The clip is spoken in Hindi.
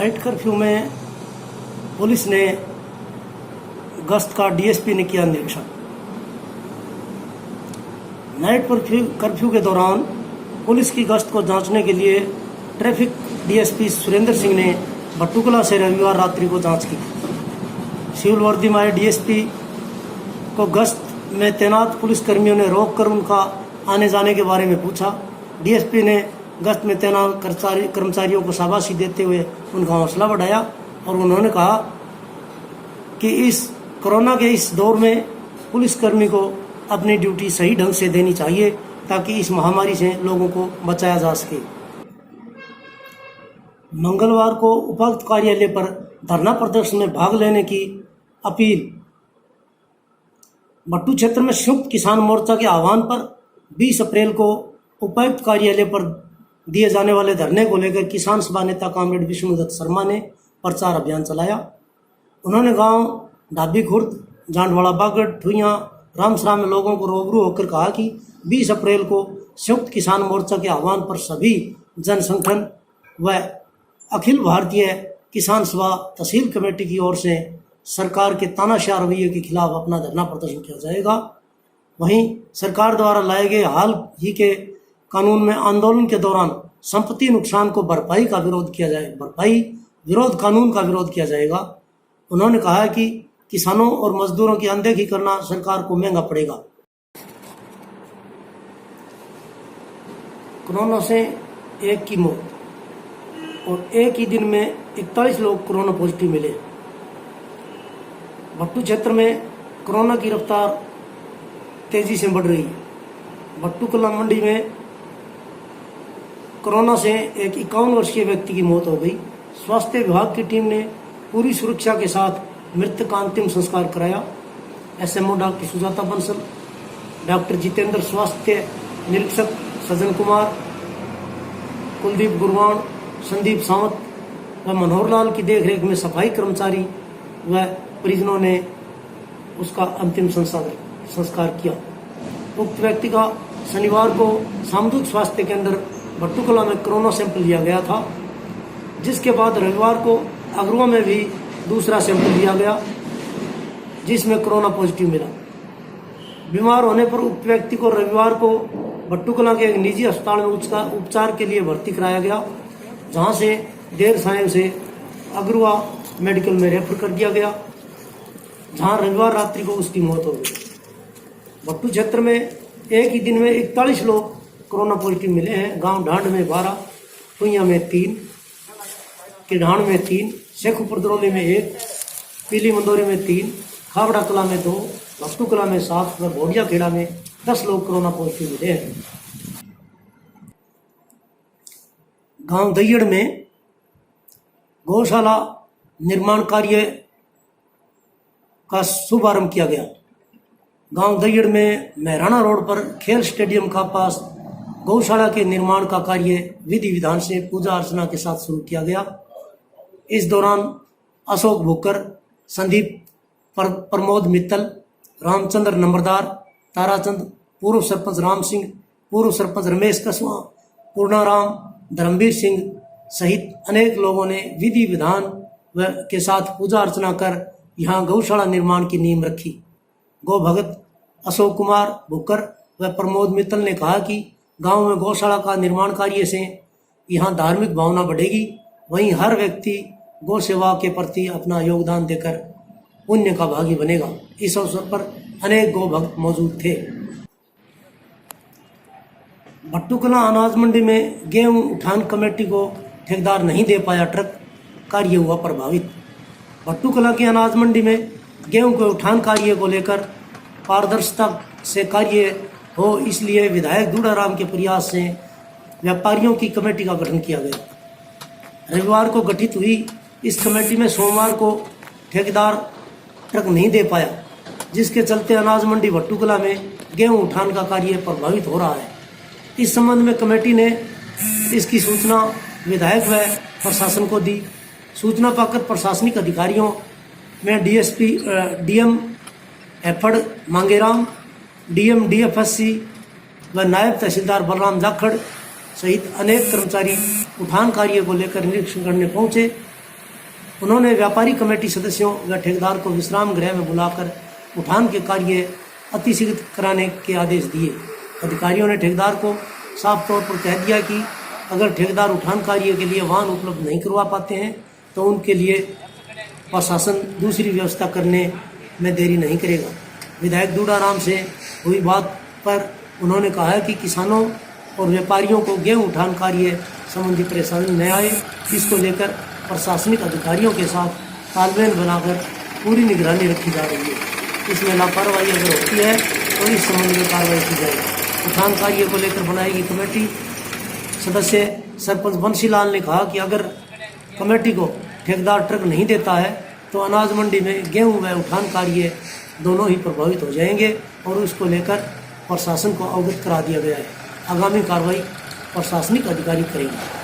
नाइट कर्फ्यू में पुलिस ने गश्त का डीएसपी ने किया निरीक्षण। नाइट कर्फ्यू के दौरान पुलिस की गश्त को जांचने के लिए ट्रैफिक डीएसपी सुरेंद्र सिंह ने भट्टूकला से रविवार रात्रि को जांच की। सिविल वर्दी में आए डीएसपी को गश्त में तैनात पुलिसकर्मियों ने रोककर उनका आने जाने के बारे में पूछा। डीएसपी ने गश्त में तैनात कर्मचारियों को शाबाशी देते हुए उनका हौसला बढ़ाया और उन्होंने कहा कि इस कोरोना के इस दौर में पुलिसकर्मी को अपनी ड्यूटी सही ढंग से देनी चाहिए ताकि इस महामारी से लोगों को बचाया जा सके। मंगलवार को उपायुक्त कार्यालय पर धरना प्रदर्शन में भाग लेने की अपील। भट्टू क्षेत्र में संयुक्त किसान मोर्चा के आह्वान पर 20 अप्रैल को उपायुक्त कार्यालय पर दिए जाने वाले धरने को लेकर किसान सभा नेता कॉमरेड विष्णुदत्त शर्मा ने प्रचार अभियान चलाया। उन्होंने गांव ढाबी खुर्द, जांडवाड़ा बागड़, ठुइयां, रामसरा में लोगों को रूबरू होकर कहा कि 20 अप्रैल को संयुक्त किसान मोर्चा के आह्वान पर सभी जन संगठन व अखिल भारतीय किसान सभा तहसील कमेटी की ओर से सरकार के तानाशाह रवैये के खिलाफ अपना धरना प्रदर्शन किया जाएगा। वहीं सरकार द्वारा लाए गए हाल ही के कानून में आंदोलन के दौरान संपत्ति नुकसान को भरपाई विरोध कानून का विरोध किया जाएगा। उन्होंने कहा कि किसानों और मजदूरों की अनदेखी करना सरकार को महंगा पड़ेगा। कोरोना से एक की मौत और एक ही दिन में 41 लोग कोरोना पॉजिटिव मिले। भट्टू क्षेत्र में कोरोना की रफ्तार तेजी से बढ़ रही है। भट्टू कला मंडी में कोरोना से एक 51 वर्षीय व्यक्ति की मौत हो गई। स्वास्थ्य विभाग की टीम ने पूरी सुरक्षा के साथ मृतक का अंतिम संस्कार कराया। SMO doctor Sujata Bansal, doctor Jitendra, स्वास्थ्य निरीक्षक सज्जन कुमार, कुलदीप गुरवाण, संदीप सावंत व मनोहर लाल की देखरेख में सफाई कर्मचारी व परिजनों ने उसका अंतिम संस्कार किया। उक्त व्यक्ति का शनिवार को सामुदायिक स्वास्थ्य केंद्र भट्टूकला में कोरोना सैंपल लिया गया था, जिसके बाद रविवार को अगरुआ में भी दूसरा सैंपल लिया गया जिसमें कोरोना पॉजिटिव मिला। बीमार होने पर उक्त व्यक्ति को रविवार को भट्टूकला के एक निजी अस्पताल में उपचार के लिए भर्ती कराया गया, जहां से देर सायं से अगरुआ मेडिकल में रेफर कर दिया गया, जहां रविवार रात्रि को उसकी मौत हो गई। भट्टू क्षेत्र में एक ही दिन में 41 लोग कोरोना पॉजिटिव मिले हैं। गांव ढांड में 12, टुइया में 3, किढ़ाण में 3, शेखुपुर दरौली में 1, पीली मंदोरी में 3, खाबड़ा कला में 2, भट्टू कला में 7 व भोडिया खेड़ा में 10 लोग कोरोना पॉजिटिव मिले हैं। गांव दयड़ में गौशाला निर्माण कार्य का शुभारंभ किया गया। गांव दयड़ में महराणा रोड पर खेल स्टेडियम का पास गौशाला के निर्माण का कार्य विधि विधान से पूजा अर्चना के साथ शुरू किया गया। इस दौरान अशोक भूकर, संदीप प्रमोद मित्तल, रामचंद्र नंबरदार, ताराचंद, पूर्व सरपंच राम सिंह, पूर्व सरपंच रमेश कसवा, पूर्णाराम, धर्मवीर सिंह सहित अनेक लोगों ने विधि विधान के साथ पूजा अर्चना कर यहाँ गौशाला निर्माण की नींव रखी। गौ भगत अशोक कुमार भुक्कर व प्रमोद मित्तल ने कहा कि गांव में गौशाला का निर्माण कार्य से यहाँ धार्मिक भावना बढ़ेगी, वहीं हर व्यक्ति गौ सेवा के प्रति अपना योगदान देकर पुण्य का भागी बनेगा। इस अवसर पर अनेक गौ भक्त मौजूद थे। भट्टूकला अनाज मंडी में गेहूं उठान कमेटी को ठेकेदार नहीं दे पाया ट्रक, कार्य हुआ प्रभावित। भट्टूकला की अनाज मंडी में गेहूं के उठान कार्य को लेकर पारदर्शिता से कार्य हो, इसलिए विधायक दूड़ाराम के प्रयास से व्यापारियों की कमेटी का गठन किया गया। रविवार को गठित हुई इस कमेटी में सोमवार को ठेकेदार ट्रक नहीं दे पाया, जिसके चलते अनाज मंडी भट्टूकला में गेहूं उठान का कार्य प्रभावित हो रहा है। इस संबंध में कमेटी ने इसकी सूचना विधायक व प्रशासन को दी। सूचना पाकर प्रशासनिक अधिकारियों में डीएम एफड मांगेराम, डीएम डीएफएससी व नायब तहसीलदार बलराम जाखड़ सहित अनेक कर्मचारी उठान कार्य को लेकर निरीक्षण करने पहुंचे। उन्होंने व्यापारी कमेटी सदस्यों व ठेकेदार को विश्राम गृह में बुलाकर उठान के कार्य अतिशीघ्र कराने के आदेश दिए। अधिकारियों ने ठेकेदार को साफ तौर पर कह दिया कि अगर ठेकेदार उठान कार्य के लिए वाहन उपलब्ध नहीं करवा पाते हैं तो उनके लिए प्रशासन दूसरी व्यवस्था करने में देरी नहीं करेगा। विधायक दूडाराम से हुई बात पर उन्होंने कहा है कि किसानों और व्यापारियों को गेहूं उठान कार्य संबंधी परेशानी न आए, इसको लेकर प्रशासनिक अधिकारियों के साथ तालमेल बनाकर पूरी निगरानी रखी जा रही है। इसमें लापरवाही अगर होती है तो इस संबंध में कार्रवाई की जाएगी। उठान कार्य को लेकर बनाएगी कमेटी। सदस्य सरपंच बंसीलाल ने कहा कि अगर कमेटी को ठेकेदार ट्रक नहीं देता है तो अनाज मंडी में गेहूं व उठान कार्य दोनों ही प्रभावित हो जाएंगे और उसको लेकर प्रशासन को अवगत करा दिया गया है। आगामी कार्रवाई प्रशासनिक अधिकारी करेंगे।